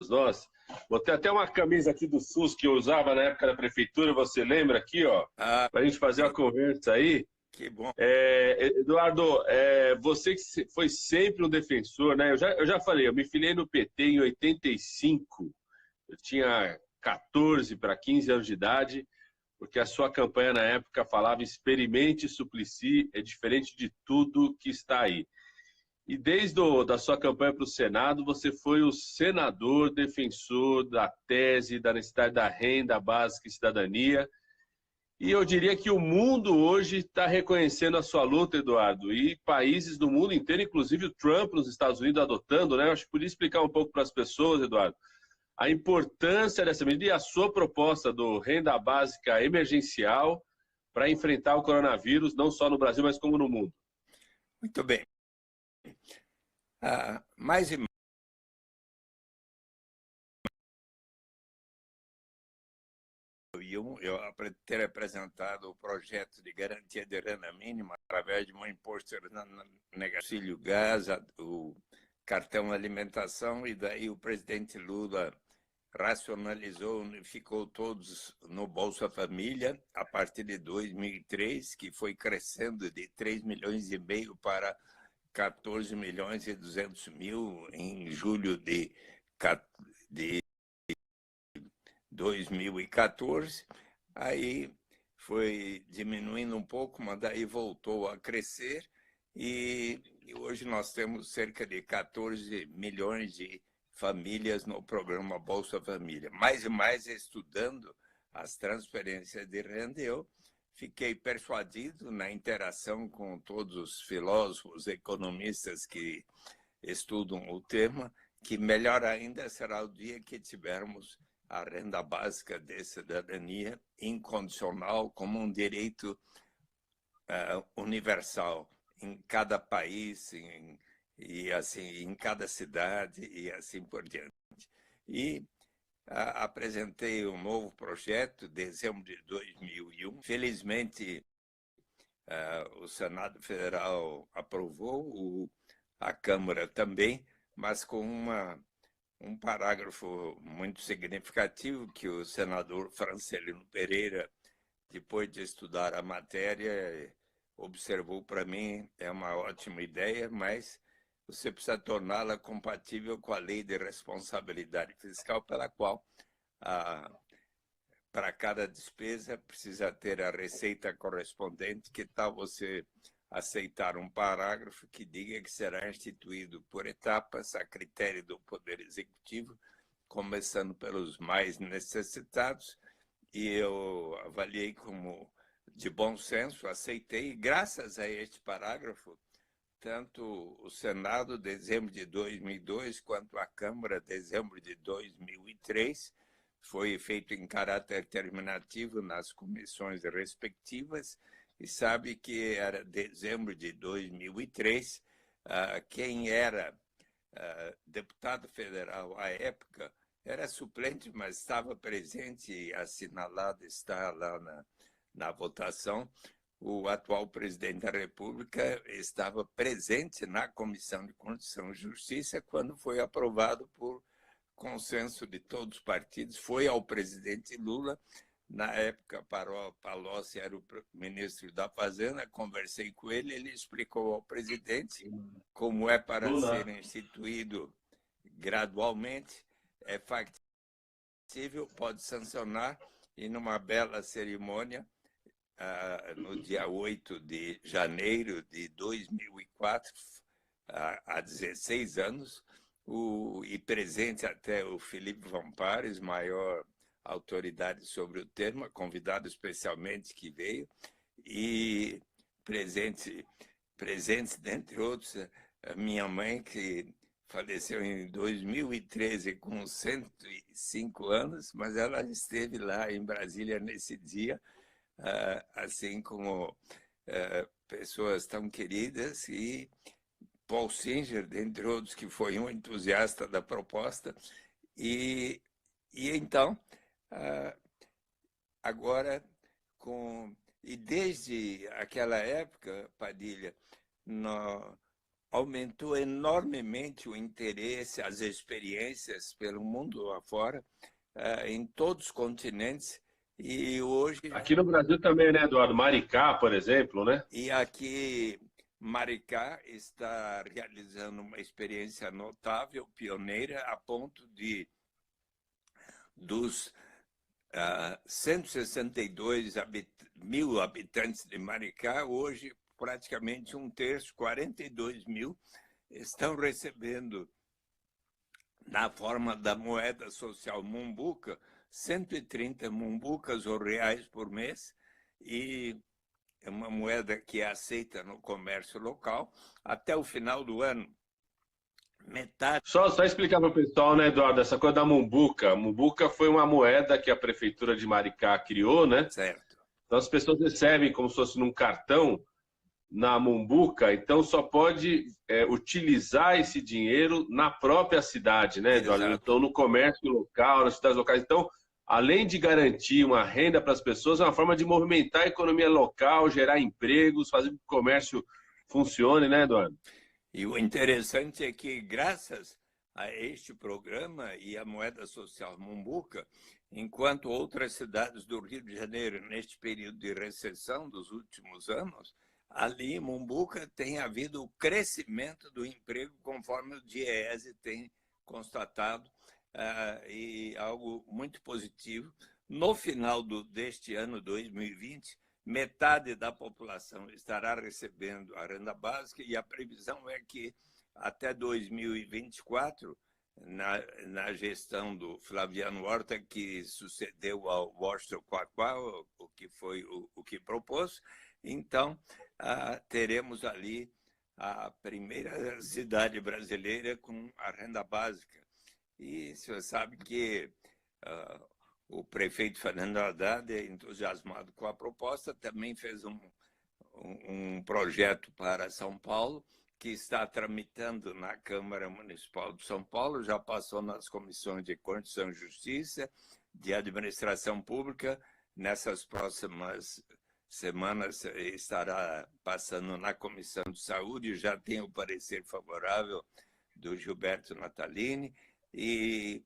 nós. Botei até uma camisa aqui do SUS que eu usava na época da prefeitura, você lembra aqui, ó, Ah, para a gente fazer uma sim, conversa aí. que bom. Eduardo, você que foi sempre um defensor, né? Eu já falei, eu me filiei no PT em 85, eu tinha 14 para 15 anos de idade, porque a sua campanha na época falava experimente Suplicy, é diferente de tudo que está aí. E desde da sua campanha para o Senado, você foi o senador defensor da tese da necessidade da renda básica e cidadania. E eu diria que o mundo hoje está reconhecendo a sua luta, Eduardo, e países do mundo inteiro, inclusive o Trump nos Estados Unidos adotando, né? Eu acho que podia explicar um pouco para as pessoas, Eduardo, a importância dessa medida e a sua proposta do renda básica emergencial para enfrentar o coronavírus, não só no Brasil, mas como no mundo. Muito bem. Mais e ter apresentado o projeto de garantia de renda mínima através de um imposto de auxílio gás, o cartão alimentação, e daí o presidente Lula racionalizou, unificou todos no Bolsa Família a partir de 2003, que foi crescendo de 3 milhões e meio para 14 milhões e 200 mil em julho de 2014, aí foi diminuindo um pouco, mas daí voltou a crescer, e hoje nós temos cerca de 14 milhões de famílias no programa Bolsa Família. Mais e mais estudando as transferências de renda, eu fiquei persuadido na interação com todos os filósofos, economistas que estudam o tema, que melhor ainda será o dia que tivermos a renda básica de cidadania incondicional como um direito universal em cada país, e assim em cada cidade e assim por diante. E apresentei um novo projeto em dezembro de 2001. Felizmente, o Senado Federal aprovou, a Câmara também, mas com um parágrafo muito significativo que o senador Francelino Pereira, depois de estudar a matéria, observou para mim, é uma ótima ideia, mas você precisa torná-la compatível com a lei de responsabilidade fiscal, pela qual, para cada despesa, precisa ter a receita correspondente. Que tal você aceitar um parágrafo que diga que será instituído por etapas, a critério do Poder Executivo, começando pelos mais necessitados? E eu avaliei como de bom senso, aceitei, e graças a este parágrafo, tanto o Senado, dezembro de 2002, quanto a Câmara, dezembro de 2003, foi feito em caráter terminativo nas comissões respectivas, e sabe que era dezembro de 2003, quem era deputado federal à época era suplente, mas estava presente e assinalado, está lá na votação. O atual presidente da República estava presente na Comissão de Constituição e Justiça quando foi aprovado por consenso de todos os partidos, foi ao presidente Lula. Na época, Palocci era o ministro da Fazenda, conversei com ele, ele explicou ao presidente como é para ser instituído gradualmente, é factível, pode sancionar, e numa bela cerimônia, no dia 8 de janeiro de 2004, há 16 anos, e presente até o Felipe Van Pares, maior autoridade sobre o tema, convidado especialmente que veio, e presentes, dentre outros, a minha mãe, que faleceu em 2013 com 105 anos, mas ela esteve lá em Brasília nesse dia, assim como pessoas tão queridas, e Paul Singer, dentre outros, que foi um entusiasta da proposta. E então, agora, e desde aquela época, Padilha, aumentou enormemente o interesse, as experiências pelo mundo afora, em todos os continentes, e hoje... Aqui no Brasil também, né, Eduardo? Maricá, por exemplo, né? E aqui, Maricá está realizando uma experiência notável, pioneira, a ponto de, dos 162 mil habitantes de Maricá, hoje praticamente um terço, 42 mil, estão recebendo, na forma da moeda social Mumbuca, 130 mumbucas ou reais por mês, e é uma moeda que é aceita no comércio local. Até o final do ano, metade... Só explicar para o pessoal, né, Eduardo, essa coisa da Mumbuca. Mumbuca foi uma moeda que a prefeitura de Maricá criou, né? Certo. Então as pessoas recebem como se fosse num cartão na Mumbuca, então só pode utilizar esse dinheiro na própria cidade, né, Eduardo? Exato. Então no comércio local, nas cidades locais. Então, além de garantir uma renda para as pessoas, é uma forma de movimentar a economia local, gerar empregos, fazer com que o comércio funcione, né, Eduardo? E o interessante é que, graças a este programa e a moeda social Mumbuca, enquanto outras cidades do Rio de Janeiro, neste período de recessão dos últimos anos, ali em Mumbuca tem havido o crescimento do emprego, conforme o DIEESE tem constatado, e algo muito positivo. No final deste ano 2020, metade da população estará recebendo a renda básica, e a previsão é que até 2024, na gestão do Flaviano Horta, que sucedeu ao Washington Quaquá, o que foi o que propôs, então teremos ali a primeira cidade brasileira com a renda básica. E você sabe que o prefeito Fernando Haddad, entusiasmado com a proposta, também fez um projeto para São Paulo, que está tramitando na Câmara Municipal de São Paulo, já passou nas comissões de Constituição e Justiça, de Administração Pública. Nessas próximas semanas estará passando na Comissão de Saúde, já tem o parecer favorável do Gilberto Natalini, e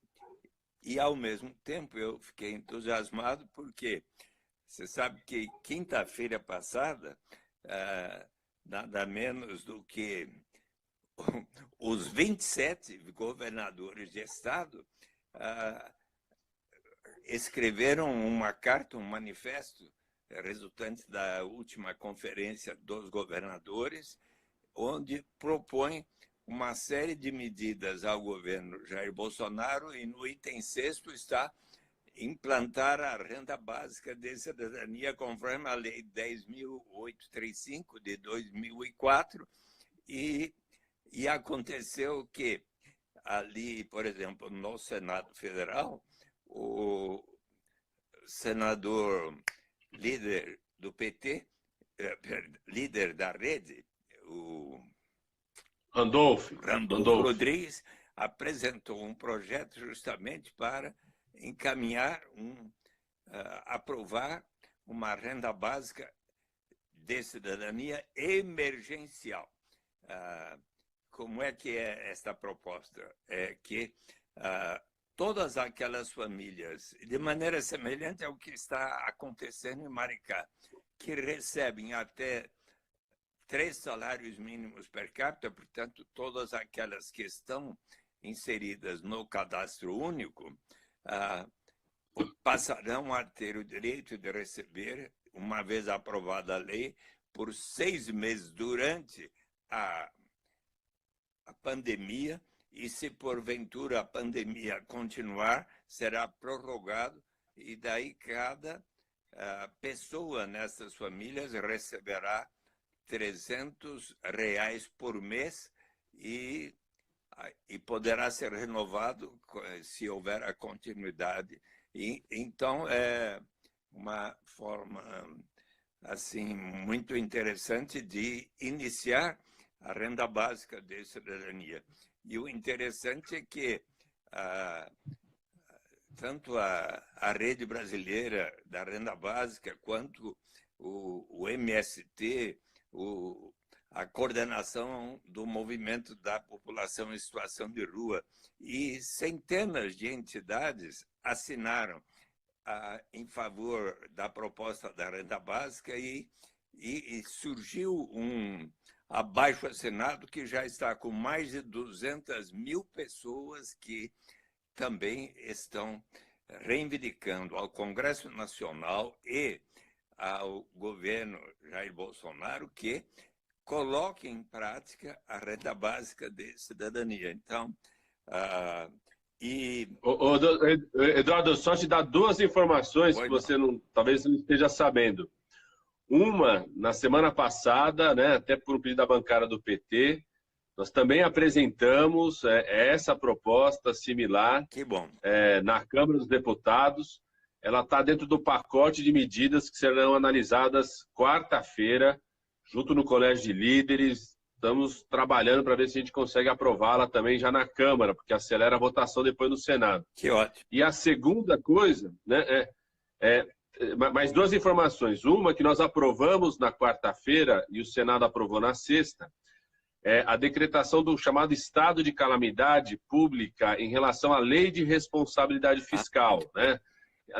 ao mesmo tempo eu fiquei entusiasmado porque você sabe que quinta-feira passada, nada menos do que os 27 governadores de estado escreveram uma carta, um manifesto resultante da última conferência dos governadores, onde propõem uma série de medidas ao governo Jair Bolsonaro, e no item 6º está implantar a renda básica de cidadania conforme a Lei 10.835 de 2004, e aconteceu que ali, por exemplo, no Senado Federal, o senador líder do PT, líder da rede, o Randolfo Rodrigues, apresentou um projeto justamente para encaminhar, aprovar uma renda básica de cidadania emergencial. Como é que é esta proposta? É que todas aquelas famílias, de maneira semelhante ao que está acontecendo em Maricá, que recebem até 3 salários mínimos per capita, portanto, todas aquelas que estão inseridas no cadastro único, passarão a ter o direito de receber, uma vez aprovada a lei, por 6 meses durante a pandemia, e se porventura a pandemia continuar, será prorrogado, e daí cada pessoa nessas famílias receberá R$300 por mês, e poderá ser renovado se houver a continuidade. Então, é uma forma assim muito interessante de iniciar a renda básica de cidadania. E o interessante é que tanto a rede brasileira da renda básica, quanto o MST, a coordenação do movimento da população em situação de rua. E centenas de entidades assinaram em favor da proposta da renda básica e surgiu um abaixo-assinado que já está com mais de 200 mil pessoas que também estão reivindicando ao Congresso Nacional e ao governo Jair Bolsonaro que coloque em prática a renda básica de cidadania. Então, Eduardo, só te dar duas informações que você talvez não esteja sabendo. Uma, na semana passada, né, até por um pedido da bancada do PT, nós também apresentamos essa proposta similar na Câmara dos Deputados. Ela está dentro do pacote de medidas que serão analisadas quarta-feira, junto no Colégio de Líderes. Estamos trabalhando para ver se a gente consegue aprová-la também já na Câmara, porque acelera a votação depois no Senado. Que ótimo. E a segunda coisa, né, mais duas informações. Uma que nós aprovamos na quarta-feira e o Senado aprovou na sexta, a decretação do chamado estado de calamidade pública em relação à lei de responsabilidade fiscal, né?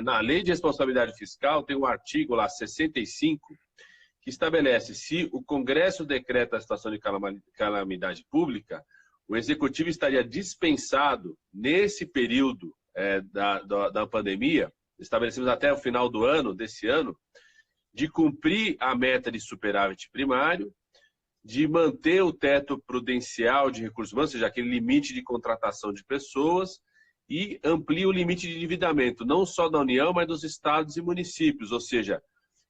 Na lei de responsabilidade fiscal tem um artigo lá, 65, que estabelece se o Congresso decreta a situação de calamidade pública, o Executivo estaria dispensado nesse período da pandemia, estabelecemos até o final do ano, desse ano, de cumprir a meta de superávit primário, de manter o teto prudencial de recursos humanos, ou seja, aquele limite de contratação de pessoas, e amplia o limite de endividamento, não só da União, mas dos estados e municípios. Ou seja,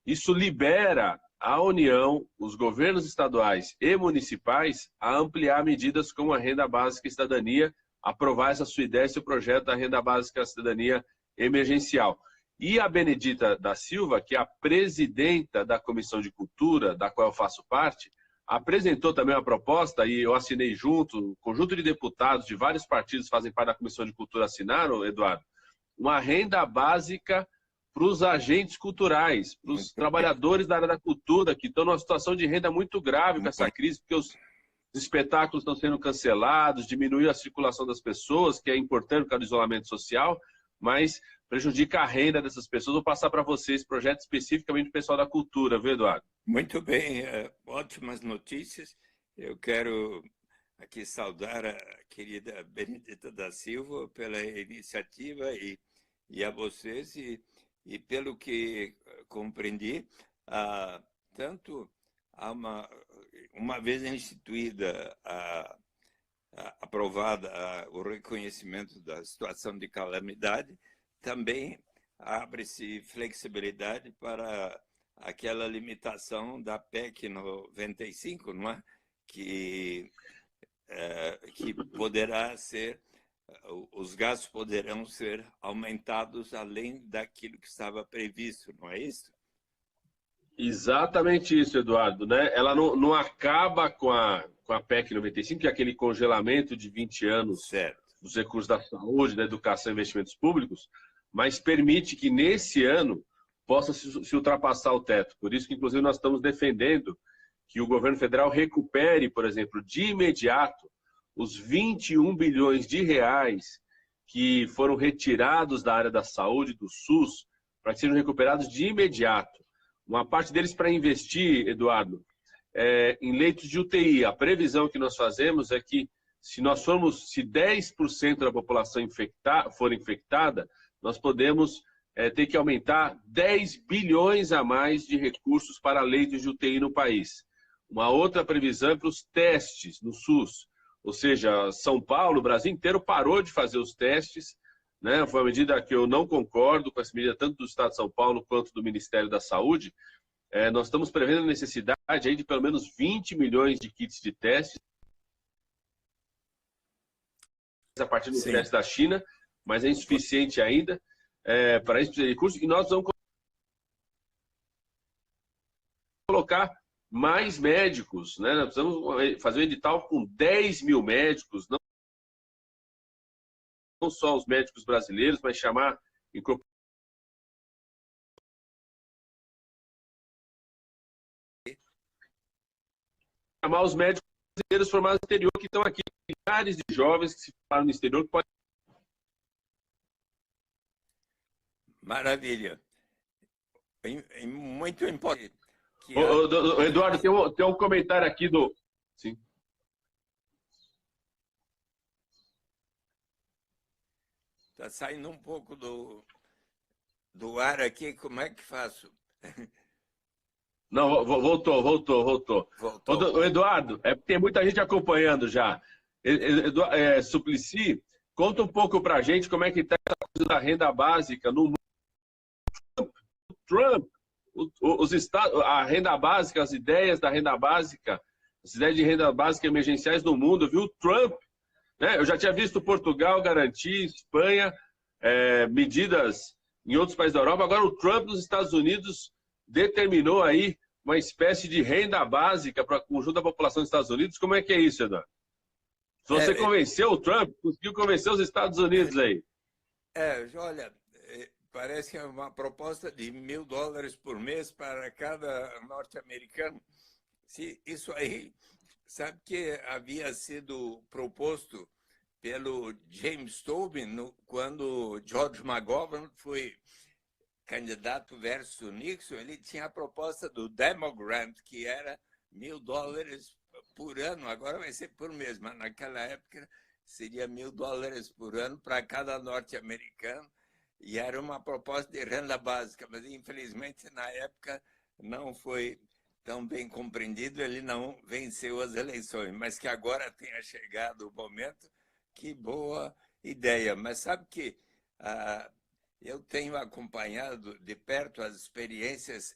isso libera a União, os governos estaduais e municipais a ampliar medidas como a renda básica e cidadania, aprovar essa sua ideia, esse projeto da renda básica e cidadania emergencial. E a Benedita da Silva, que é a presidenta da Comissão de Cultura, da qual eu faço parte, apresentou também uma proposta, e eu assinei junto, um conjunto de deputados de vários partidos que fazem parte da Comissão de Cultura assinaram, Eduardo, uma renda básica para os agentes culturais, para os trabalhadores da área da cultura, que estão numa situação de renda muito grave com essa crise, porque os espetáculos estão sendo cancelados, diminuiu a circulação das pessoas, que é importante por causa do isolamento social, mas prejudica a renda dessas pessoas. Vou passar para vocês projeto especificamente do pessoal da cultura, viu, Eduardo? Muito bem, ótimas notícias. Eu quero aqui saudar a querida Benedita da Silva pela iniciativa e a vocês, e pelo que compreendi, tanto uma vez instituída, aprovada o reconhecimento da situação de calamidade, também abre-se flexibilidade para aquela limitação da PEC 95, não é? Que poderá ser, os gastos poderão ser aumentados além daquilo que estava previsto, não é isso? Exatamente isso, Eduardo, né? Ela não acaba com a PEC 95, que é aquele congelamento de 20 anos dos recursos da saúde, da educação e investimentos públicos, mas permite que nesse ano possa se ultrapassar o teto. Por isso que, inclusive, nós estamos defendendo que o governo federal recupere, por exemplo, de imediato, os 21 bilhões de reais que foram retirados da área da saúde, do SUS, para que sejam recuperados de imediato. Uma parte deles para investir, Eduardo, em leitos de UTI. A previsão que nós fazemos é que se 10% da população for infectada, nós podemos ter que aumentar 10 bilhões a mais de recursos para leitos de UTI no país. Uma outra previsão é para os testes no SUS. Ou seja, São Paulo, o Brasil inteiro parou de fazer os testes, né? Foi uma medida que eu não concordo com essa medida, tanto do Estado de São Paulo quanto do Ministério da Saúde. Nós estamos prevendo a necessidade aí de pelo menos 20 milhões de kits de testes a partir do teste da China, mas é insuficiente ainda. Para isso precisa de recursos, e nós vamos colocar mais médicos, né? Nós precisamos fazer um edital com 10 mil médicos, não só os médicos brasileiros, mas chamar chamar os médicos brasileiros formados no exterior que estão aqui. Milhares de jovens que se formaram no exterior que podem. Maravilha. Muito importante. Eduardo, tem um comentário aqui do. Sim. Está saindo um pouco do ar aqui, como é que faço? Não, voltou. Eduardo, porque tem muita gente acompanhando já. Suplicy, conta um pouco para a gente como é que está essa coisa da renda básica no mundo. Trump, a renda básica, as ideias da renda básica, as ideias de renda básica emergenciais no mundo, viu? Trump, né? Eu já tinha visto Portugal garantir, Espanha, medidas em outros países da Europa. Agora o Trump nos Estados Unidos determinou aí uma espécie de renda básica para o conjunto da população dos Estados Unidos. Como é que é isso, Eduardo? Você convenceu o Trump, conseguiu convencer os Estados Unidos aí. Olha, parece que é uma proposta de $1.000 por mês para cada norte-americano. Isso aí, sabe que havia sido proposto pelo James Tobin quando George McGovern foi candidato versus Nixon. Ele tinha a proposta do Demo Grant, que era $1.000 por ano, agora vai ser por mês, mas naquela época seria $1.000 por ano para cada norte-americano, e era uma proposta de renda básica, mas infelizmente na época não foi tão bem compreendido, ele não venceu as eleições, mas que agora tenha chegado o momento, que boa ideia. Mas sabe que eu tenho acompanhado de perto as experiências,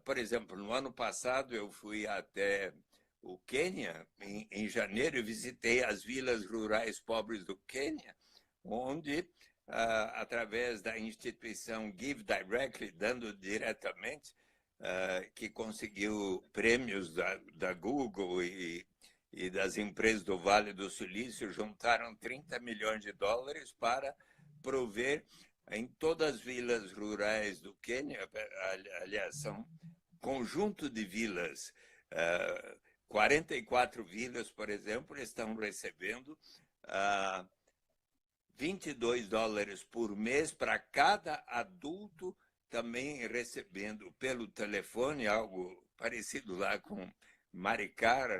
por exemplo, no ano passado eu fui até o Quênia, em janeiro, e visitei as vilas rurais pobres do Quênia, onde, através da instituição Give Directly, dando diretamente, que conseguiu prêmios da Google e das empresas do Vale do Silício, juntaram $30 milhões para prover em todas as vilas rurais do Quênia. Aliás, são conjunto de vilas, 44 vilas, por exemplo, estão recebendo $22 por mês para cada adulto, também recebendo pelo telefone, algo parecido lá com Maricar.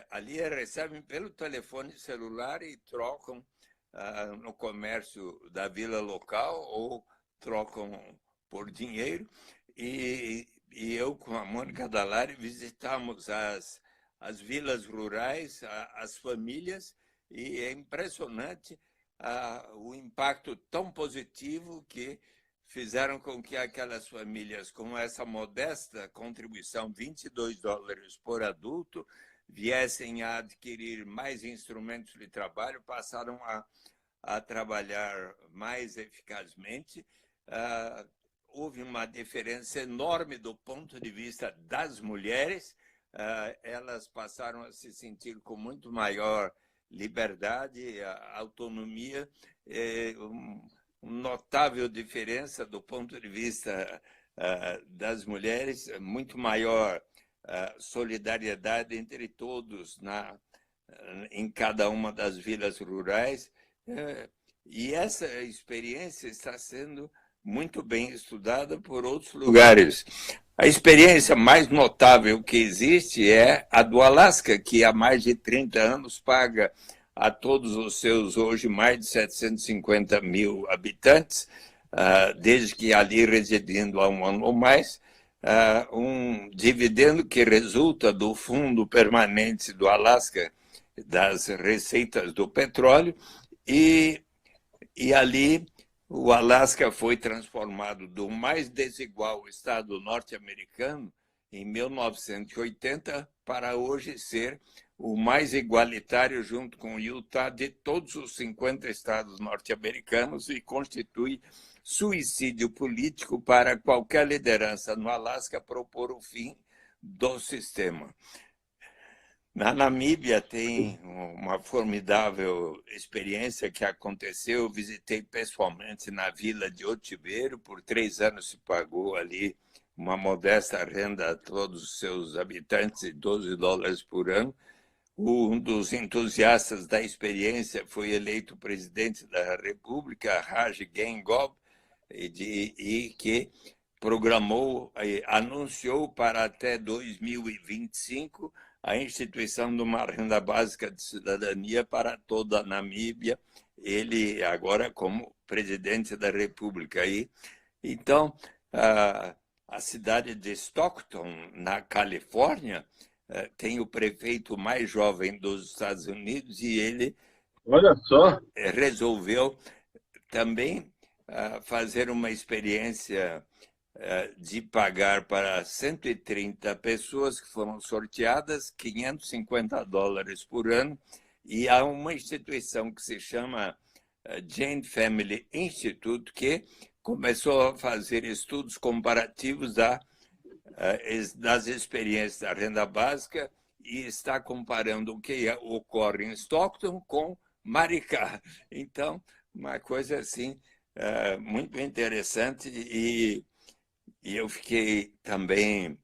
Ali recebem pelo telefone celular e trocam no comércio da vila local ou trocam por dinheiro. E eu, com a Mônica Dallari, visitamos as vilas rurais, as famílias, e é impressionante o impacto tão positivo que fizeram com que aquelas famílias, com essa modesta contribuição, $22 por adulto, viessem a adquirir mais instrumentos de trabalho, passaram a trabalhar mais eficazmente. Houve uma diferença enorme do ponto de vista das mulheres. Elas passaram a se sentir com muito maior liberdade, autonomia, uma notável diferença do ponto de vista das mulheres, muito maior solidariedade entre todos em cada uma das vilas rurais. E essa experiência está sendo muito bem estudada por outros lugares. A experiência mais notável que existe é a do Alasca, que há mais de 30 anos paga a todos os seus, hoje, mais de 750 mil habitantes, desde que ali residindo há um ano ou mais, um dividendo que resulta do fundo permanente do Alasca, das receitas do petróleo, e ali o Alasca foi transformado do mais desigual estado norte-americano em 1980 para hoje ser o mais igualitário, junto com o Utah, de todos os 50 estados norte-americanos, e constitui suicídio político para qualquer liderança no Alasca propor o fim do sistema. Na Namíbia tem uma formidável experiência que aconteceu. Eu visitei pessoalmente na vila de Otiveiro, por 3 anos se pagou ali uma modesta renda a todos os seus habitantes de $12 por ano. Um dos entusiastas da experiência foi eleito presidente da República, Raj Gangob, e que programou, anunciou para até 2025 a instituição de uma renda básica de cidadania para toda a Namíbia, ele agora como presidente da República. Então, a cidade de Stockton, na Califórnia, tem o prefeito mais jovem dos Estados Unidos e ele Olha só. resolveu também fazer uma experiência de pagar para 130 pessoas que foram sorteadas $550 por ano, e há uma instituição que se chama Jane Family Institute, que começou a fazer estudos comparativos das experiências da renda básica e está comparando o que ocorre em Stockton com Maricá. Então, uma coisa assim muito interessante, e eu fiquei também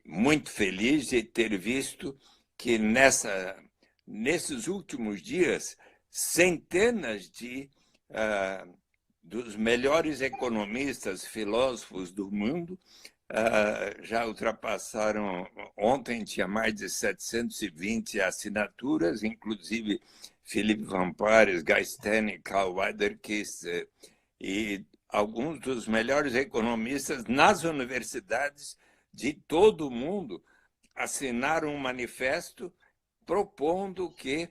muito feliz de ter visto que nesses últimos dias centenas dos melhores economistas, filósofos do mundo já ultrapassaram. Ontem tinha mais de 720 assinaturas, inclusive Philip Van Parijs, Guy Stanley, Karl Widerquist e alguns dos melhores economistas nas universidades de todo o mundo assinaram um manifesto propondo que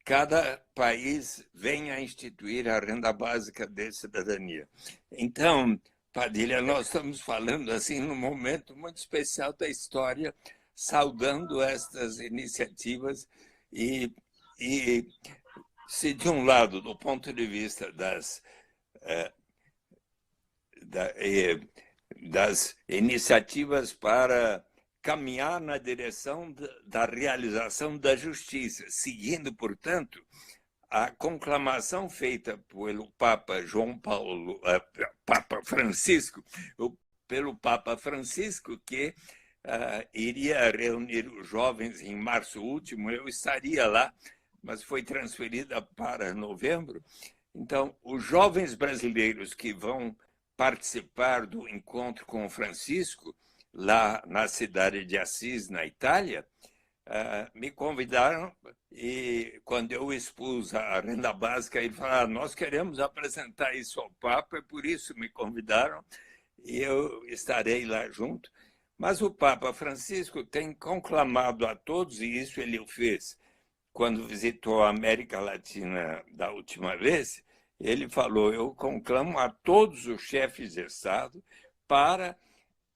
cada país venha a instituir a renda básica de cidadania. Então, Padilha, nós estamos falando assim num momento muito especial da história, saudando estas iniciativas e se de um lado, do ponto de vista das iniciativas para caminhar na direção da realização da justiça, seguindo, portanto, a conclamação feita pelo Papa Papa Francisco, que iria reunir os jovens em março último. Eu estaria lá, mas foi transferida para novembro. Então, os jovens brasileiros que vão participar do encontro com o Francisco, lá na cidade de Assis, na Itália, me convidaram, e quando eu expus a renda básica, eles falaram: nós queremos apresentar isso ao Papa, e por isso me convidaram, e eu estarei lá junto. Mas o Papa Francisco tem conclamado a todos, e isso ele o fez quando visitou a América Latina da última vez. Ele falou: eu conclamo a todos os chefes de Estado para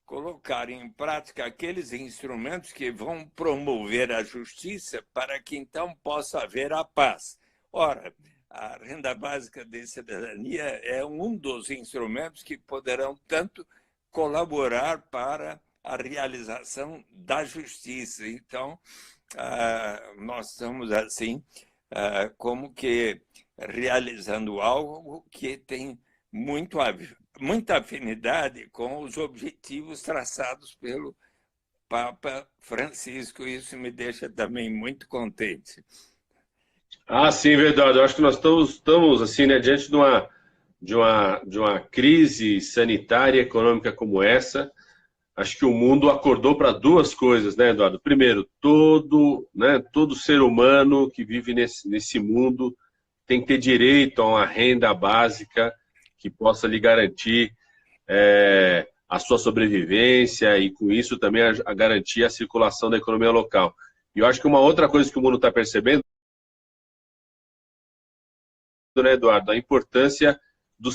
colocar em prática aqueles instrumentos que vão promover a justiça para que então possa haver a paz. Ora, a renda básica de cidadania é um dos instrumentos que poderão tanto colaborar para a realização da justiça. Então, nós estamos assim, como que realizando algo que tem muita afinidade com os objetivos traçados pelo Papa Francisco. Isso me deixa também muito contente. Sim, verdade. Eu acho que nós estamos assim, né, diante de uma crise sanitária e econômica como essa. Acho que o mundo acordou para duas coisas, né, Eduardo? Primeiro, todo ser humano que vive nesse mundo tem que ter direito a uma renda básica que possa lhe garantir a sua sobrevivência e, com isso, também a garantir a circulação da economia local. E eu acho que uma outra coisa que o mundo está percebendo, né, Eduardo, a importância do...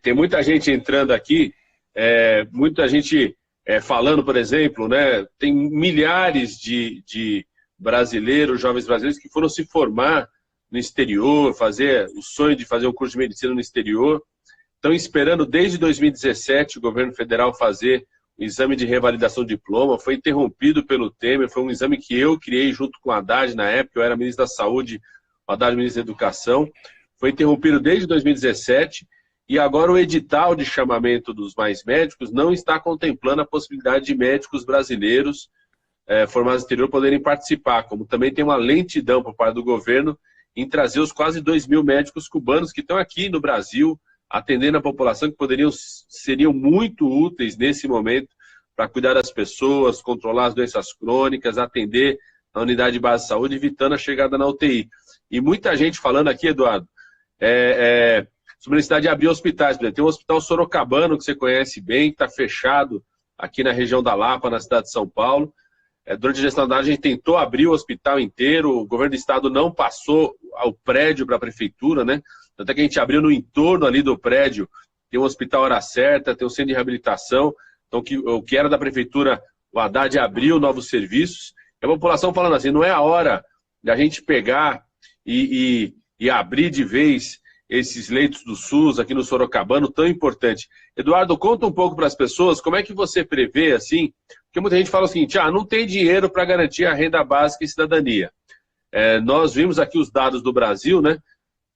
Tem muita gente entrando aqui, muita gente falando, por exemplo, né, tem milhares de brasileiros, jovens brasileiros, que foram se formar no exterior, fazer o sonho de fazer um curso de medicina no exterior, estão esperando desde 2017 o governo federal fazer o exame de revalidação de diploma. Foi interrompido pelo Temer, foi um exame que eu criei junto com o Haddad na época, eu era ministro da Saúde, o Haddad ministro da Educação. Foi interrompido desde 2017 e agora o edital de chamamento dos Mais Médicos não está contemplando a possibilidade de médicos brasileiros formados no exterior poderem participar, como também tem uma lentidão por parte do governo em trazer os quase 2.000 médicos cubanos que estão aqui no Brasil, atendendo a população, que seriam muito úteis nesse momento para cuidar das pessoas, controlar as doenças crônicas, atender na unidade de base de saúde, evitando a chegada na UTI. E muita gente falando aqui, Eduardo, sobre a necessidade de abrir hospitais. Por exemplo, tem um hospital sorocabano, que você conhece bem, que está fechado aqui na região da Lapa, na cidade de São Paulo. Durante a gestão da a gente tentou abrir o hospital inteiro, o governo do estado não passou o prédio para a prefeitura, né? Até que a gente abriu no entorno ali do prédio, tem um hospital hora certa, tem um centro de reabilitação. Então, o que era da prefeitura, o Haddad abriu novos serviços. E a população falando assim, não é a hora de a gente pegar e abrir de vez esses leitos do SUS aqui no Sorocabano, tão importante. Eduardo, conta um pouco para as pessoas como é que você prevê, assim, porque muita gente fala o seguinte, não tem dinheiro para garantir a renda básica e cidadania. Nós vimos aqui os dados do Brasil, né?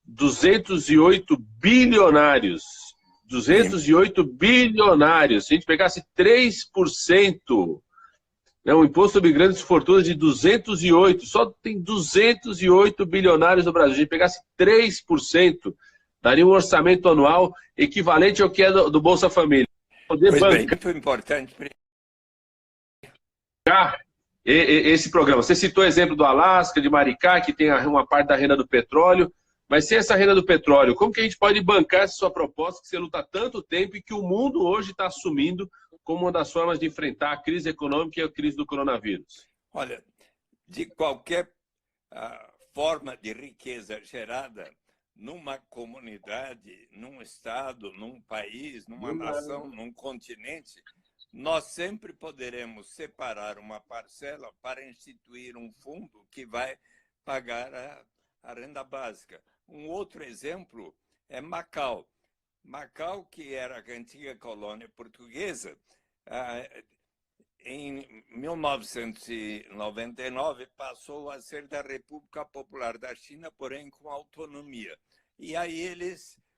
208 bilionários. 208 bilionários. Se a gente pegasse 3%, o imposto sobre grandes fortunas de 208, só tem 208 bilionários no Brasil. Se a gente pegasse 3%, daria um orçamento anual equivalente ao que é do Bolsa Família. Pois bem, muito importante. Esse programa. Você citou o exemplo do Alasca, de Maricá, que tem uma parte da renda do petróleo, mas sem essa renda do petróleo, como que a gente pode bancar essa sua proposta que você luta há tanto tempo e que o mundo hoje está assumindo como uma das formas de enfrentar a crise econômica e a crise do coronavírus? Olha, de qualquer forma de riqueza gerada numa comunidade, num estado, num país, numa nação, num continente, nós sempre poderemos separar uma parcela para instituir um fundo que vai pagar a renda básica. Um outro exemplo é Macau. Macau, que era a antiga colônia portuguesa, em 1999 passou a ser da República Popular da China, porém com autonomia. E aí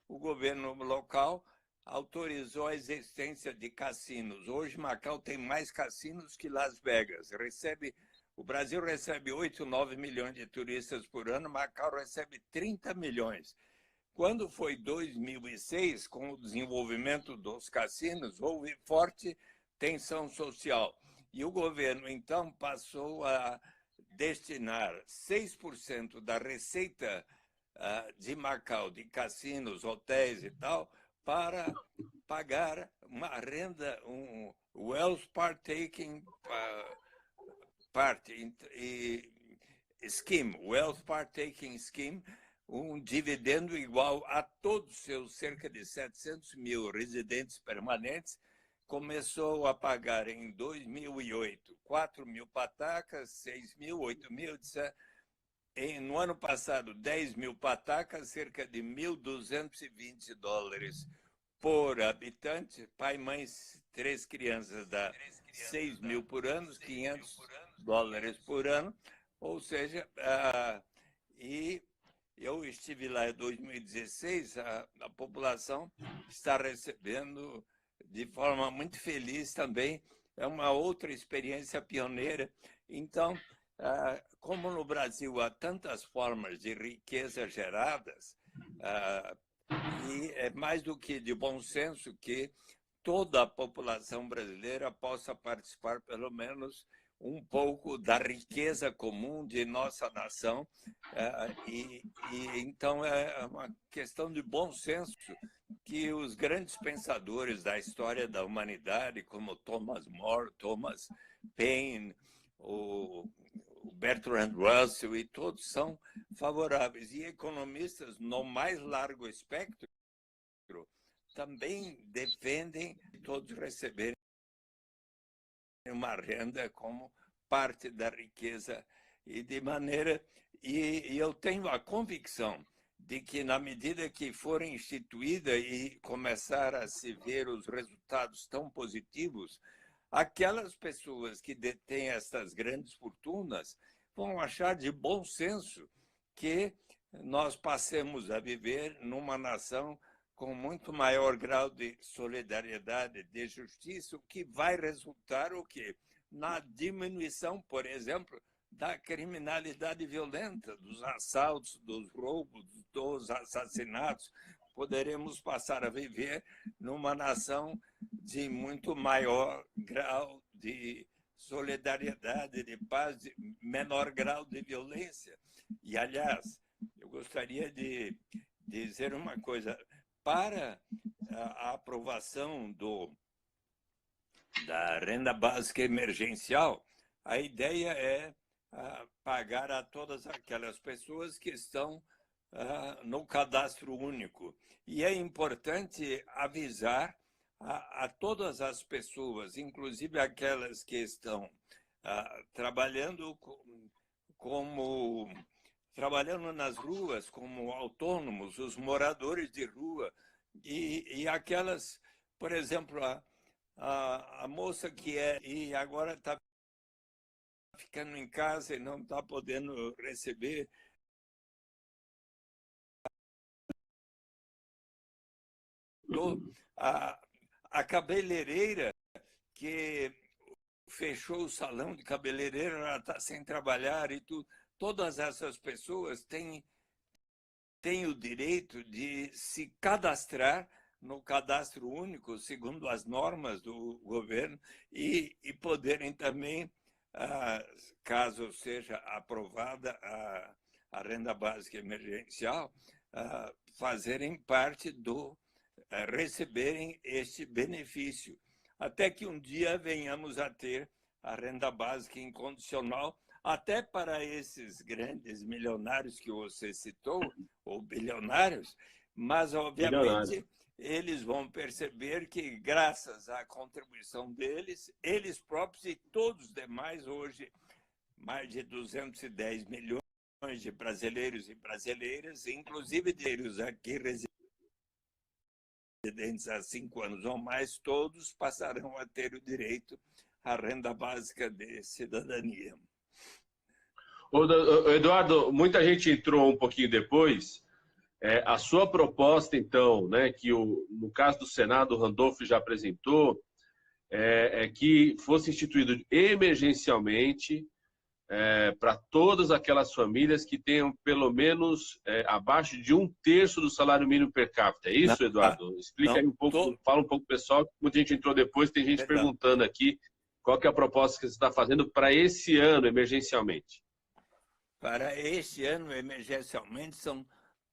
o governo local autorizou a existência de cassinos. Hoje Macau tem mais cassinos que Las Vegas. O Brasil recebe 8, 9 milhões de turistas por ano, Macau recebe 30 milhões. Quando foi 2006, com o desenvolvimento dos cassinos, houve forte tensão social. E o governo, então, passou a destinar 6% da receita de Macau, de cassinos, hotéis e tal, para pagar uma renda, um wealth partaking scheme, wealth partaking scheme, um dividendo igual a todos os seus cerca de 700 mil residentes permanentes. Começou a pagar em 2008 4 mil patacas, 6 mil, 8 mil, no ano passado 10 mil patacas, cerca de $1.220 por habitante, pai, mãe, 3 crianças, dá 6 mil por ano, $500 por ano, ou seja, e eu estive lá em 2016, a população está recebendo de forma muito feliz também, é uma outra experiência pioneira. Então, como no Brasil há tantas formas de riqueza geradas, e é mais do que de bom senso que toda a população brasileira possa participar, pelo menos, um pouco da riqueza comum de nossa nação. Então, é uma questão de bom senso que os grandes pensadores da história da humanidade, como Thomas More, Thomas Paine, o Bertrand Russell, e todos são favoráveis. E economistas no mais largo espectro também defendem todos receberem uma renda como parte da riqueza e de maneira... E eu tenho a convicção de que, na medida que for instituída e começar a se ver os resultados tão positivos, aquelas pessoas que detêm estas grandes fortunas vão achar de bom senso que nós passemos a viver numa nação com muito maior grau de solidariedade, de justiça, o que vai resultar o quê? Na diminuição, por exemplo, da criminalidade violenta, dos assaltos, dos roubos, dos assassinatos. Poderemos passar a viver numa nação de muito maior grau de solidariedade, de paz, de menor grau de violência. E, aliás, eu gostaria de dizer uma coisa. Para a aprovação da renda básica emergencial, a ideia é pagar a todas aquelas pessoas que estão no cadastro único. E é importante avisar a todas as pessoas, inclusive aquelas que estão trabalhando trabalhando nas ruas como autônomos, os moradores de rua, e aquelas, por exemplo, a moça que e agora está ficando em casa e não está podendo receber a cabeleireira que fechou o salão de cabeleireiro, ela está sem trabalhar e tudo. Todas essas pessoas têm o direito de se cadastrar no cadastro único, segundo as normas do governo, e poderem também, caso seja aprovada a renda básica emergencial, fazerem parte receberem este benefício. Até que um dia venhamos a ter a renda básica incondicional, até para esses grandes milionários que você citou, ou bilionários, mas, obviamente, eles vão perceber que, graças à contribuição deles, eles próprios e todos os demais, hoje, mais de 210 milhões de brasileiros e brasileiras, inclusive deles aqui residentes há 5 anos ou mais, todos passarão a ter o direito à renda básica de cidadania. Eduardo, muita gente entrou um pouquinho depois. A sua proposta, então, né, que no caso do Senado, o Randolph já apresentou, é que fosse instituído emergencialmente para todas aquelas famílias que tenham pelo menos abaixo de 1/3 do salário mínimo per capita. É isso, Eduardo? Explica aí um pouco, fala um pouco, pessoal, que muita gente entrou depois, tem gente perguntando aqui qual que é a proposta que você está fazendo para esse ano, emergencialmente. Para este ano, emergencialmente, são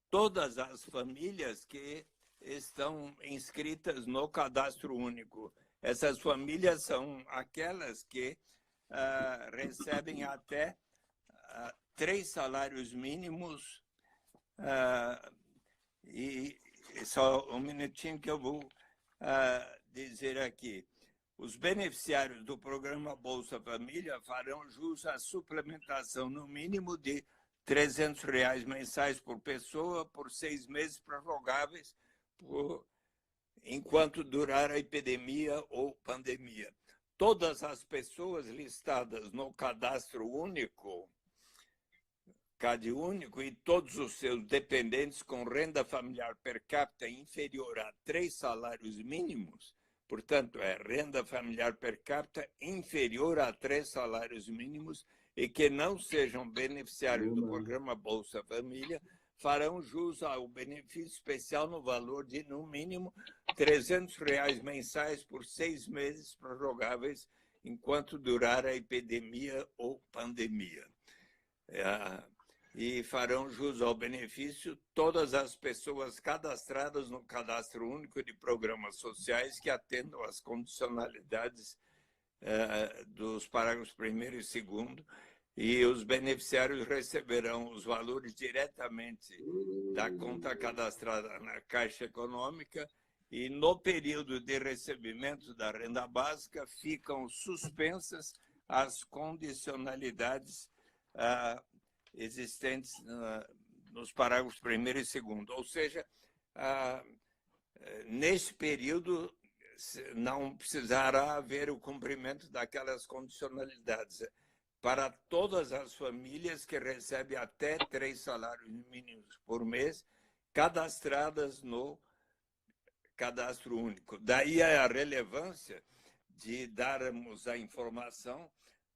todas as famílias que estão inscritas no cadastro único. Essas famílias são aquelas que recebem até 3 salários mínimos. E só um minutinho que eu vou dizer aqui. Os beneficiários do programa Bolsa Família farão jus à suplementação no mínimo de R$ 300 mensais por pessoa por 6 meses prorrogáveis enquanto durar a epidemia ou pandemia. Todas as pessoas listadas no cadastro único, CAD único, e todos os seus dependentes com renda familiar per capita inferior a 3 salários mínimos, portanto, renda familiar per capita inferior a 3 salários mínimos e que não sejam beneficiários do programa Bolsa Família, farão jus ao benefício especial no valor de, no mínimo, R$ 300 mensais por 6 meses prorrogáveis enquanto durar a epidemia ou pandemia. E farão jus ao benefício todas as pessoas cadastradas no Cadastro Único de Programas Sociais que atendam às condicionalidades dos parágrafos 1º e 2º, e os beneficiários receberão os valores diretamente da conta cadastrada na Caixa Econômica e, no período de recebimento da renda básica, ficam suspensas as condicionalidades existentes nos parágrafos 1º e 2º. Ou seja, neste período não precisará haver o cumprimento daquelas condicionalidades para todas as famílias que recebem até 3 salários mínimos por mês, cadastradas no cadastro único. Daí a relevância de darmos a informação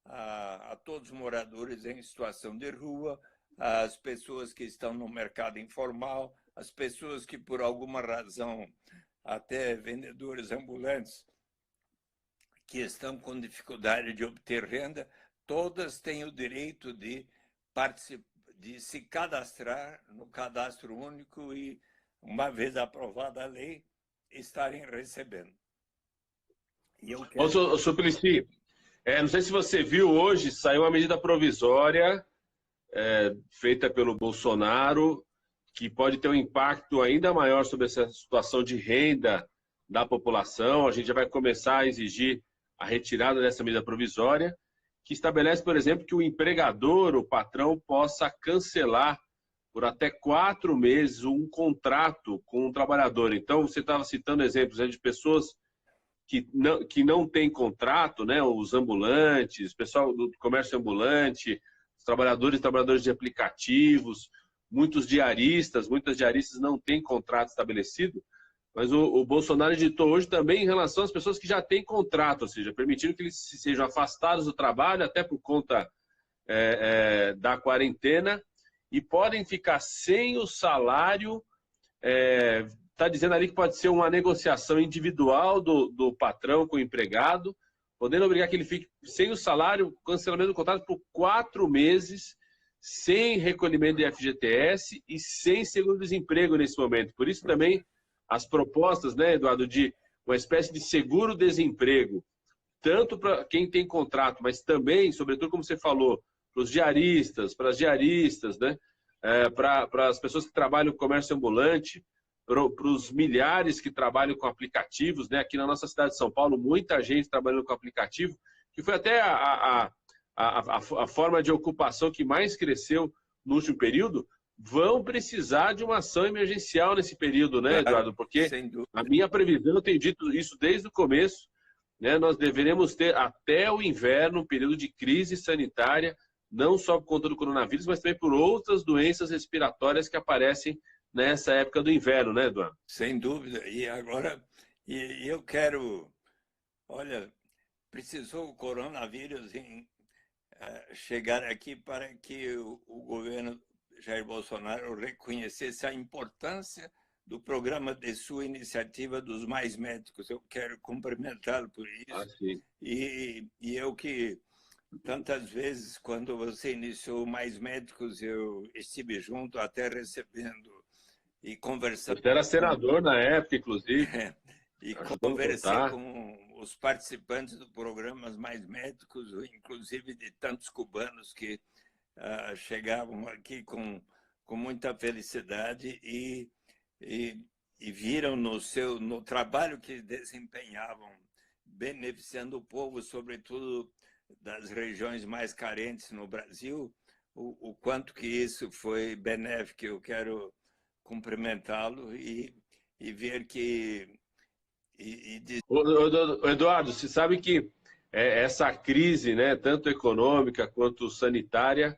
a todos os moradores em situação de rua, as pessoas que estão no mercado informal, as pessoas que, por alguma razão, até vendedores ambulantes, que estão com dificuldade de obter renda, todas têm o direito de se cadastrar no cadastro único e, uma vez aprovada a lei, estarem recebendo. E eu quero... Ô, Suplicy, não sei se você viu hoje, saiu uma medida provisória feita pelo Bolsonaro, que pode ter um impacto ainda maior sobre essa situação de renda da população. A gente já vai começar a exigir a retirada dessa medida provisória, que estabelece, por exemplo, que o empregador, o patrão, possa cancelar por até 4 meses um contrato com um trabalhador. Então, você estava citando exemplos de pessoas que não têm contrato, né? Os ambulantes, o pessoal do comércio ambulante, os trabalhadores de aplicativos, muitas diaristas não têm contrato estabelecido, mas o Bolsonaro editou hoje também em relação às pessoas que já têm contrato, ou seja, permitindo que eles sejam afastados do trabalho, até por conta da quarentena, e podem ficar sem o salário. Está dizendo ali que pode ser uma negociação individual do patrão com o empregado, podendo obrigar que ele fique sem o salário, cancelamento do contrato por 4 meses, sem recolhimento de FGTS e sem seguro-desemprego nesse momento. Por isso também as propostas, né, Eduardo, de uma espécie de seguro-desemprego, tanto para quem tem contrato, mas também, sobretudo, como você falou, para os diaristas, para as diaristas, né, para as pessoas que trabalham com comércio ambulante, para os milhares que trabalham com aplicativos, né, aqui na nossa cidade de São Paulo, muita gente trabalhando com aplicativo, que foi até a forma de ocupação que mais cresceu no último período. Vão precisar de uma ação emergencial nesse período, né, Eduardo? Porque a minha previsão, eu tenho dito isso desde o começo, né, nós deveremos ter até o inverno um período de crise sanitária, não só por conta do coronavírus, mas também por outras doenças respiratórias que aparecem nessa época do inverno, né, Eduardo? Sem dúvida. E agora, eu quero... Olha, precisou o coronavírus chegar aqui para que o governo Jair Bolsonaro reconhecesse a importância do programa de sua iniciativa dos Mais Médicos. Eu quero cumprimentá-lo por isso. E eu que tantas vezes, quando você iniciou Mais Médicos, eu estive junto, até recebendo e conversando. Você era senador na época, inclusive. E conversei com os participantes do programa Mais Médicos, inclusive de tantos cubanos que chegavam aqui com muita felicidade e viram no trabalho que desempenhavam, beneficiando o povo, sobretudo das regiões mais carentes no Brasil, o quanto que isso foi benéfico. Eu quero cumprimentá-lo e ver que... Eduardo, você sabe que essa crise, né, tanto econômica quanto sanitária,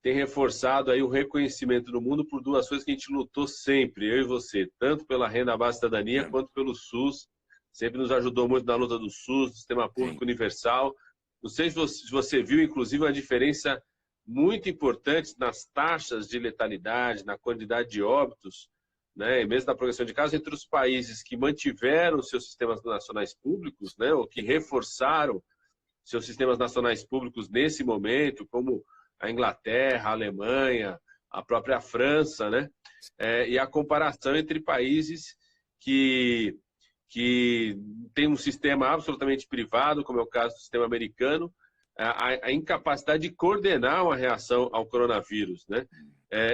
tem reforçado aí o reconhecimento no mundo por 2 coisas que a gente lutou sempre, eu e você, tanto pela renda básica cidadania quanto pelo SUS. Sempre nos ajudou muito na luta do SUS, do Sistema Público Universal. Não sei se você viu, inclusive, uma diferença muito importante nas taxas de letalidade, na quantidade de óbitos, né, e mesmo na progressão de casos, entre os países que mantiveram seus sistemas nacionais públicos, né, ou que reforçaram seus sistemas nacionais públicos nesse momento, como a Inglaterra, a Alemanha, a própria França, né, e a comparação entre países que têm um sistema absolutamente privado, como é o caso do sistema americano, a incapacidade de coordenar uma reação ao coronavírus, né?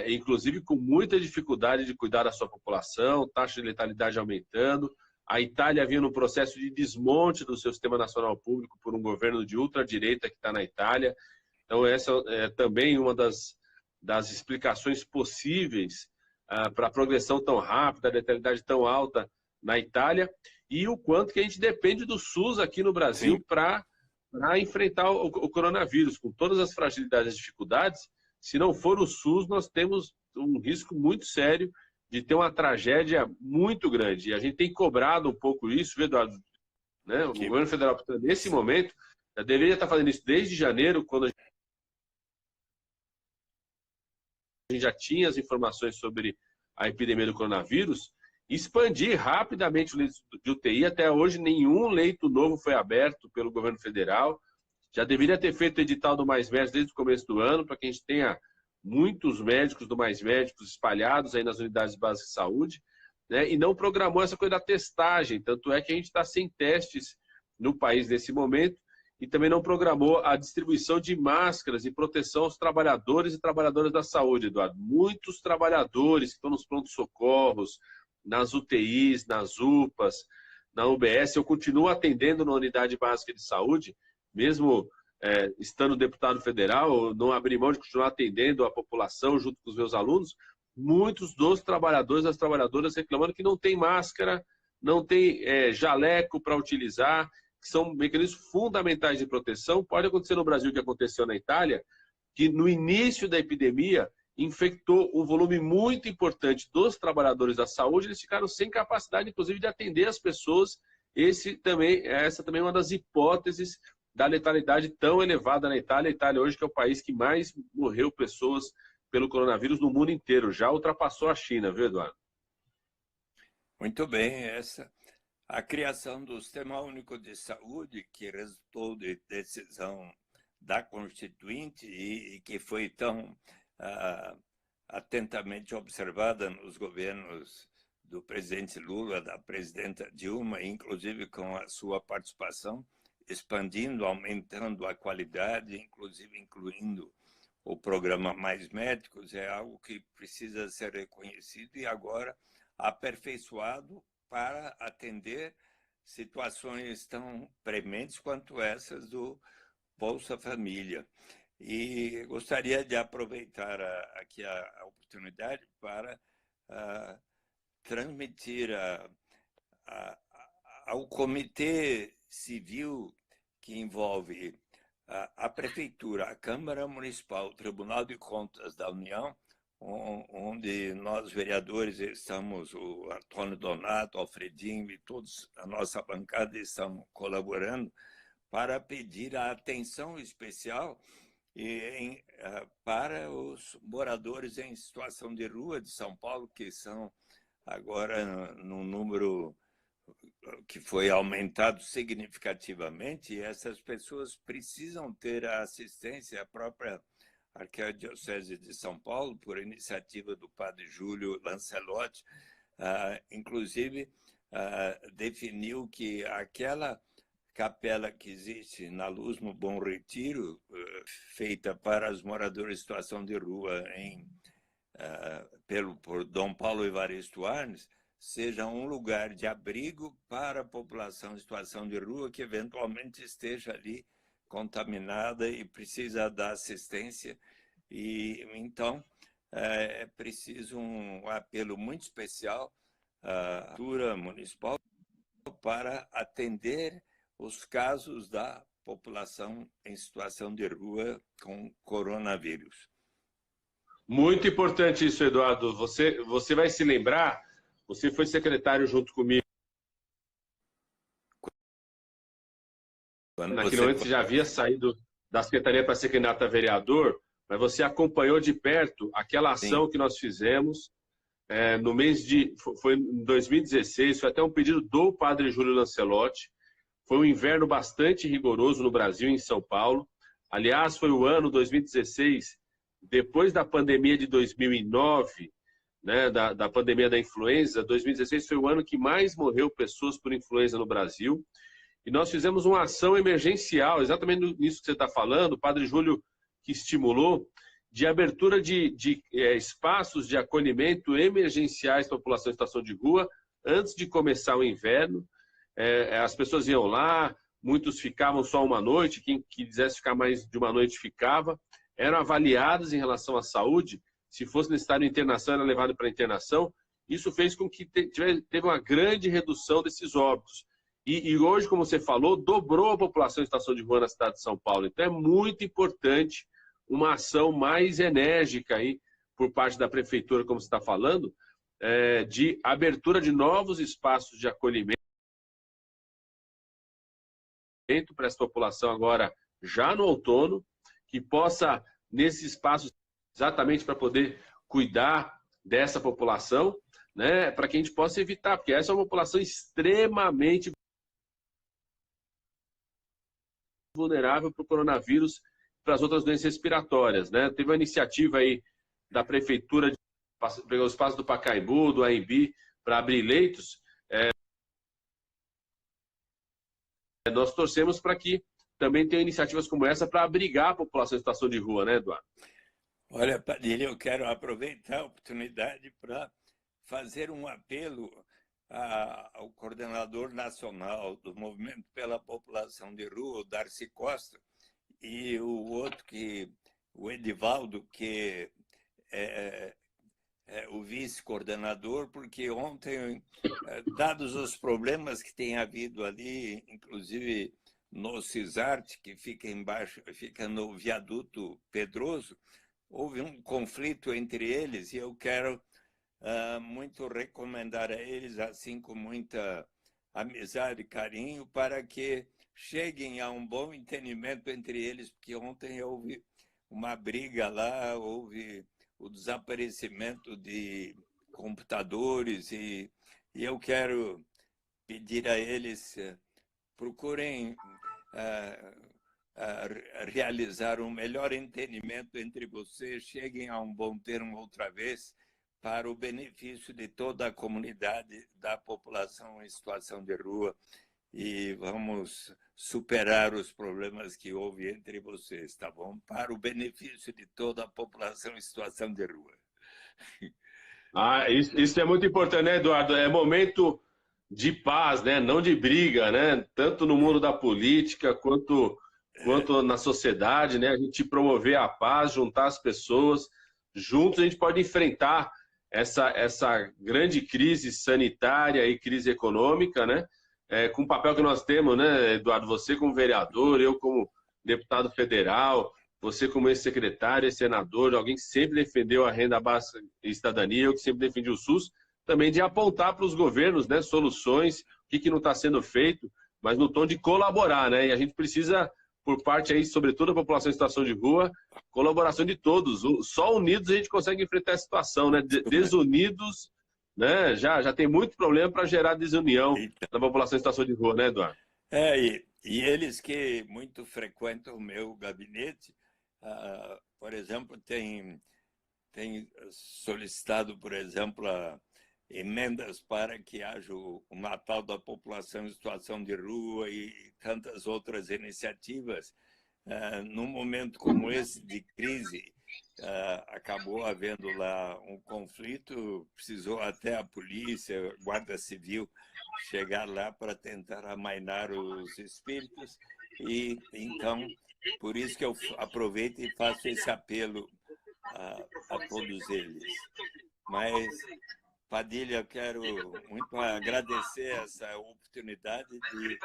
Inclusive com muita dificuldade de cuidar da sua população, taxa de letalidade aumentando. A Itália vinha num processo de desmonte do seu sistema nacional público por um governo de ultradireita que está na Itália. Então essa é também uma das explicações possíveis para a progressão tão rápida, a letalidade tão alta na Itália, e o quanto que a gente depende do SUS aqui no Brasil para enfrentar o coronavírus, com todas as fragilidades e dificuldades. Se não for o SUS, nós temos um risco muito sério de ter uma tragédia muito grande. E a gente tem cobrado um pouco isso, viu, Eduardo? Né? O governo federal, nesse momento, já deveria estar fazendo isso desde janeiro, quando a gente já tinha as informações sobre a epidemia do coronavírus, expandir rapidamente o leito de UTI. Até hoje, nenhum leito novo foi aberto pelo governo federal. Já deveria ter feito o edital do Mais Médicos desde o começo do ano, para que a gente tenha muitos médicos do Mais Médicos espalhados aí nas unidades básicas de saúde, né? E não programou essa coisa da testagem. Tanto é que a gente está sem testes no país nesse momento, e também não programou a distribuição de máscaras e proteção aos trabalhadores e trabalhadoras da saúde, Eduardo. Muitos trabalhadores que estão nos prontos-socorros, nas UTIs, nas UPAs, na UBS, eu continuo atendendo na unidade básica de saúde, mesmo estando deputado federal, não abri mão de continuar atendendo a população junto com os meus alunos. Muitos dos trabalhadores e das trabalhadoras reclamando que não tem máscara, não tem jaleco para utilizar, que são mecanismos fundamentais de proteção. Pode acontecer no Brasil o que aconteceu na Itália, que no início da epidemia infectou um volume muito importante dos trabalhadores da saúde, eles ficaram sem capacidade, inclusive, de atender as pessoas. Essa também é uma das hipóteses da letalidade tão elevada na Itália. A Itália hoje que é o país que mais morreu pessoas pelo coronavírus no mundo inteiro. Já ultrapassou a China, viu, Eduardo? Muito bem, a criação do Sistema Único de Saúde, que resultou de decisão da Constituinte e que foi tão atentamente observada nos governos do presidente Lula, da presidenta Dilma, inclusive com a sua participação, expandindo, aumentando a qualidade, inclusive incluindo o programa Mais Médicos, é algo que precisa ser reconhecido e agora aperfeiçoado para atender situações tão prementes quanto essas do Bolsa Família. E gostaria de aproveitar aqui a oportunidade para transmitir ao Comitê Civil que envolve a Prefeitura, a Câmara Municipal, o Tribunal de Contas da União, onde nós, vereadores, estamos, o Antônio Donato, o Alfredinho e todos a nossa bancada estão colaborando para pedir a atenção especial para os moradores em situação de rua de São Paulo, que são agora num número que foi aumentado significativamente, e essas pessoas precisam ter a assistência. A própria Arquidiocese de São Paulo, por iniciativa do padre Júlio Lancelotti, inclusive definiu que aquela capela que existe na Luz no Bom Retiro, feita para os moradores em situação de rua por Dom Paulo Evaristo Arnes, seja um lugar de abrigo para a população em situação de rua que eventualmente esteja ali contaminada e precisa da assistência. E então é preciso um apelo muito especial à Prefeitura Municipal para atender os casos da população em situação de rua com coronavírus. Muito importante isso, Eduardo. Você vai se lembrar, você foi secretário junto comigo. Naquele momento você já havia saído da secretaria para ser candidato a vereador, mas você acompanhou de perto aquela ação Sim. que nós fizemos no mês de... Foi em 2016, foi até um pedido do padre Júlio Lancelotti. Foi um inverno bastante rigoroso no Brasil, em São Paulo. Aliás, foi o ano 2016, depois da pandemia de 2009, né, da pandemia da influenza. 2016 foi o ano que mais morreu pessoas por influenza no Brasil. E nós fizemos uma ação emergencial, exatamente nisso que você está falando, o padre Júlio que estimulou, de abertura de espaços de acolhimento emergenciais para a população em situação de rua, antes de começar o inverno. As pessoas iam lá, muitos ficavam só uma noite, quem quisesse ficar mais de uma noite ficava, eram avaliados em relação à saúde, se fosse necessário internação, era levado para internação. Isso fez com que teve uma grande redução desses óbitos. E hoje, como você falou, dobrou a população em situação de rua na cidade de São Paulo. Então é muito importante uma ação mais enérgica aí por parte da prefeitura, como você está falando, de abertura de novos espaços de acolhimento para essa população agora, já no outono, que possa, nesses espaços, exatamente para poder cuidar dessa população, né, para que a gente possa evitar, porque essa é uma população extremamente vulnerável para o coronavírus e para as outras doenças respiratórias, né? Teve uma iniciativa aí da prefeitura de pegar o espaço do Pacaembu, do AMB, para abrir leitos. Nós torcemos para que também tenha iniciativas como essa para abrigar a população em situação de rua, né, Eduardo? Olha, Padilha, eu quero aproveitar a oportunidade para fazer um apelo ao coordenador nacional do Movimento pela População de Rua, o Darcy Costa, e o outro, o Edivaldo, que é o vice-coordenador, porque ontem, dados os problemas que tem havido ali, inclusive no CISART, que fica embaixo, fica no viaduto Pedroso, houve um conflito entre eles e eu quero muito recomendar a eles, assim com muita amizade e carinho, para que cheguem a um bom entendimento entre eles, porque ontem houve uma briga lá, houve o desaparecimento de computadores e eu quero pedir a eles, procurem realizar um melhor entendimento entre vocês, cheguem a um bom termo outra vez, para o benefício de toda a comunidade da população em situação de rua, e vamos superar os problemas que houve entre vocês, tá bom? Para o benefício de toda a população em situação de rua. Isso é muito importante, né, Eduardo? É momento de paz, né? Não de briga, né? Tanto no mundo da política quanto na sociedade, né? A gente promover a paz, juntar as pessoas, juntos a gente pode enfrentar essa grande crise sanitária e crise econômica, né? Com o papel que nós temos, né, Eduardo? Você como vereador, eu como deputado federal, você como ex-secretário, ex-senador, alguém que sempre defendeu a renda básica e cidadania, eu que sempre defendi o SUS, também de apontar para os governos, né, soluções, o que não está sendo feito, mas no tom de colaborar, né? E a gente precisa, por parte aí, sobretudo da população em situação de rua, colaboração de todos. Só unidos a gente consegue enfrentar a situação, né? Desunidos, né? Já tem muito problema para gerar desunião da população em situação de rua, né, Eduardo? E eles que muito frequentam o meu gabinete, por exemplo, tem solicitado, por exemplo, emendas para que haja o Natal da população em situação de rua e tantas outras iniciativas. Num momento como esse de crise, acabou havendo lá um conflito, precisou até a polícia, a Guarda Civil chegar lá para tentar amainar os espíritos, e então, por isso que eu aproveito e faço esse apelo a todos eles. Mas, Padilha, eu quero muito agradecer essa oportunidade de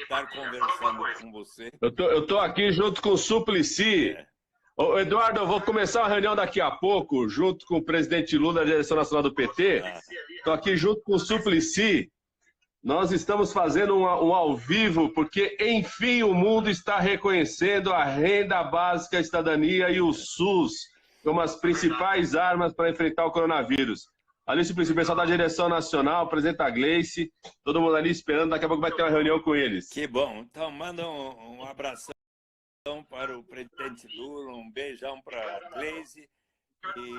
estar conversando com você. Eu tô aqui junto com o Suplicy. Ô, Eduardo, eu vou começar uma reunião daqui a pouco, junto com o presidente Lula da direção nacional do PT. Estou aqui junto com o Suplicy. Nós estamos fazendo um ao vivo, porque, enfim, o mundo está reconhecendo a renda básica, a cidadania e o SUS como as principais armas para enfrentar o coronavírus. Ali, o pessoal da direção nacional, o presidente da Gleice, todo mundo ali esperando, daqui a pouco vai ter uma reunião com eles. Que bom. Então, manda um abração para o presidente Lula, um beijão para a Gleice. E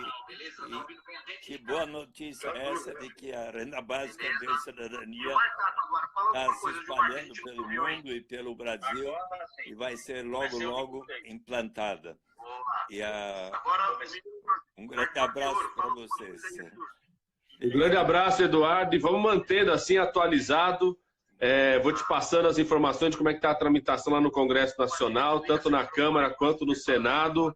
que boa notícia é essa de que a renda básica de cidadania está se espalhando pelo mundo e pelo Brasil e vai ser logo implantada. Um grande abraço para vocês. Um grande abraço, Eduardo, e vamos mantendo assim atualizado. Vou te passando as informações de como é que está a tramitação lá no Congresso Nacional, tanto na Câmara quanto no Senado,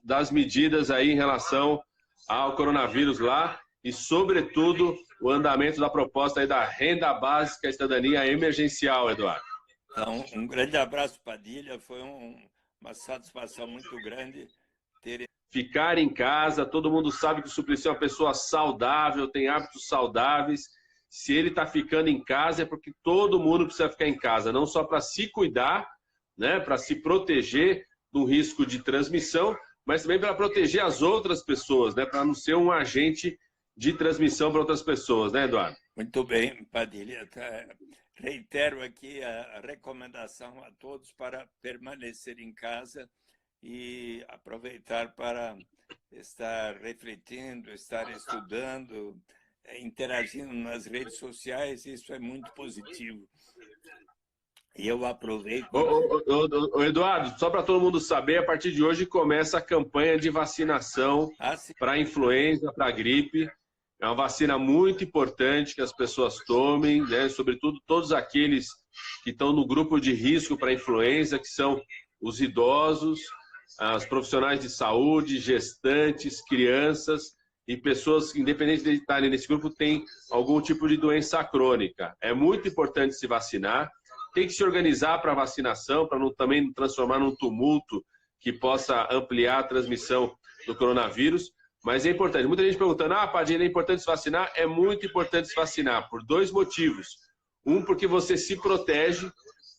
das medidas aí em relação ao coronavírus lá e, sobretudo, o andamento da proposta aí da renda básica e cidadania emergencial, Eduardo. Então, um grande abraço, Padilha. Foi uma satisfação muito grande ter ficar em casa. Todo mundo sabe que o Suplicy é uma pessoa saudável, tem hábitos saudáveis. Se ele está ficando em casa é porque todo mundo precisa ficar em casa, não só para se cuidar, né, para se proteger do risco de transmissão, mas também para proteger as outras pessoas, né, para não ser um agente de transmissão para outras pessoas, né, Eduardo? Muito bem, Padilha. Reitero aqui a recomendação a todos para permanecer em casa e aproveitar para estar refletindo, estar estudando, interagindo nas redes sociais. Isso é muito positivo. E eu aproveito... Eduardo, só para todo mundo saber, a partir de hoje começa a campanha de vacinação para influenza, para gripe. É uma vacina muito importante que as pessoas tomem, né? Sobretudo todos aqueles que estão no grupo de risco para influenza, que são os idosos, os profissionais de saúde, gestantes, crianças e pessoas que, independente de estarem nesse grupo, têm algum tipo de doença crônica. É muito importante se vacinar. Tem que se organizar para a vacinação, para também não transformar num tumulto que possa ampliar a transmissão do coronavírus. Mas é importante. Muita gente perguntando, Padilha, é importante se vacinar? É muito importante se vacinar, por dois motivos. Um, porque você se protege,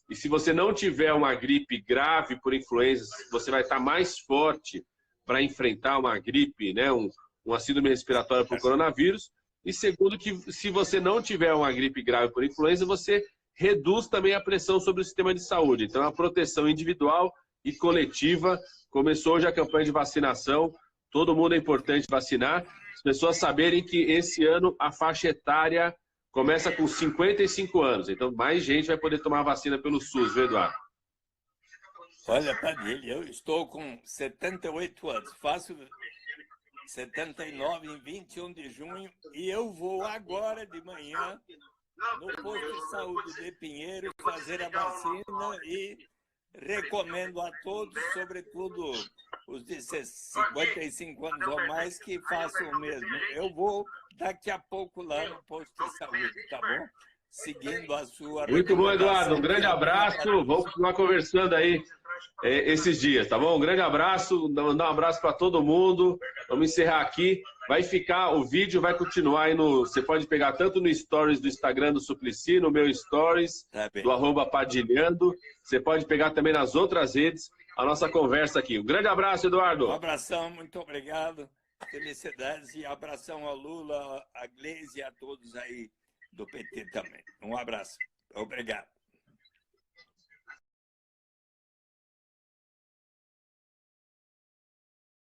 e se você não tiver uma gripe grave por influenza, você vai estar mais forte para enfrentar uma gripe, né, uma síndrome respiratória por coronavírus. E segundo, que se você não tiver uma gripe grave por influenza, você reduz também a pressão sobre o sistema de saúde. Então, a proteção individual e coletiva. Começou hoje a campanha de vacinação. Todo mundo é importante vacinar. As pessoas saberem que esse ano a faixa etária começa com 55 anos. Então, mais gente vai poder tomar a vacina pelo SUS, viu, Eduardo? Olha, Padilha, eu estou com 78 anos. Faço 79 em 21 de junho e eu vou agora de manhã no posto de saúde de Pinheiro fazer a vacina e recomendo a todos, sobretudo os de 55 anos ou mais, que façam o mesmo. Eu vou daqui a pouco lá no posto de saúde, tá bom? Seguindo a sua Muito bom, Eduardo. Um grande abraço. Vamos continuar conversando aí esses dias, tá bom? Um grande abraço. Mandar um abraço para todo mundo. Vamos encerrar aqui. Vai ficar, o vídeo vai continuar aí no... Você pode pegar tanto no Stories do Instagram do Suplicy, no meu Stories, do @padilhando. Você pode pegar também nas outras redes a nossa conversa aqui. Um grande abraço, Eduardo. Um abração, muito obrigado. Felicidades e abração ao Lula, a Gleisi e a todos aí do PT também. Um abraço. Obrigado.